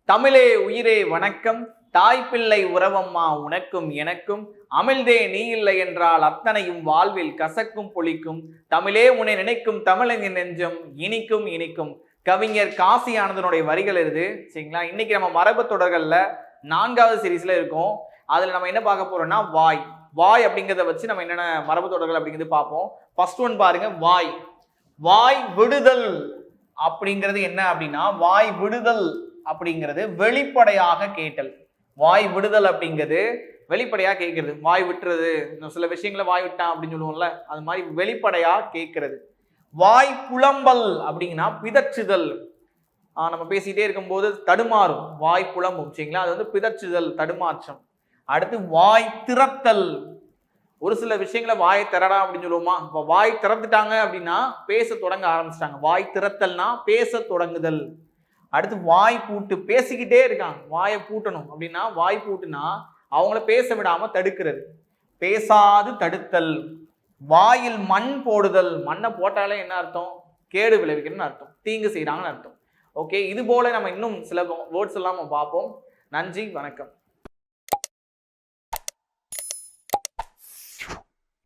தமிழே உயிரே வணக்கம். தாய்ப்பிள்ளை உறவம்மா உனக்கும் எனக்கும். அமிழ்தே நீ இல்லை என்றால் அத்தனையும் வாழ்வில் கசக்கும் பொழிக்கும். தமிழே உன்னை நினைக்கும் தமிழனின் நெஞ்சம் இனிக்கும் இனிக்கும். கவிஞர் காசி ஆனந்தனுடைய வரிகள் இது. சரிங்களா? இன்னைக்கு நம்ம மரபு தொடர்கள்ல 4வது சீரீஸ்ல இருக்கோம். அதுல நம்ம என்ன பார்க்க போறோம்னா வாய். வாய் அப்படிங்கிறத வச்சு நம்ம என்னென்ன மரபு தொடர்கள் அப்படிங்கிறது பார்ப்போம். ஃபர்ஸ்ட் ஒன் பாருங்க, வாய். வாய் விடுதல் அப்படிங்கிறது என்ன அப்படின்னா, வாய் விடுதல் அப்படிங்கிறது வெளிப்படையாக கேட்டல். வாய் விடுதல் அப்படிங்கிறது வெளிப்படையாக கேட்கறது. வாய் விட்டுறது, சில விஷயங்களை வாய் விட்டான் அப்படின்னு சொல்லுவோம்ல, அது மாதிரி வெளிப்படையா கேட்கறது. வாய் புலம்பல் அப்படின்னா பிதற்றுதல். நம்ம பேசிட்டே இருக்கும்போது தடுமாறும், வாய் புலம்பும். சரிங்களா? அது வந்து பிதற்றுதல், தடுமாற்றம். அடுத்து வாய் திறத்தல். ஒரு சில விஷயங்களை வாய் திறடா அப்படின்னு சொல்லுவோமா, இப்போ வாய் திறந்துட்டாங்க அப்படின்னா பேச தொடங்க ஆரம்பிச்சிட்டாங்க. வாய் திறத்தல்னா பேச தொடங்குதல். அடுத்து வாய் பூட்டு, பேசிக்கிட்டே இருக்காங்க, வாயை பூட்டணும் அப்படின்னா, வாய் பூட்டுனா அவங்கள பேச விடாம தடுக்கிறது, பேசாது தடுத்தல். வாயில் மண் போடுதல். மண்ணை போட்டாலே என்ன அர்த்தம்? கேடு விளைவிக்கணும்னு அர்த்தம், தீங்கு செய்யறாங்கன்னு அர்த்தம். ஓகே, இது போல நம்ம இன்னும் சில வேர்ட்ஸ் எல்லாம் பார்ப்போம். நன்றி, வணக்கம்.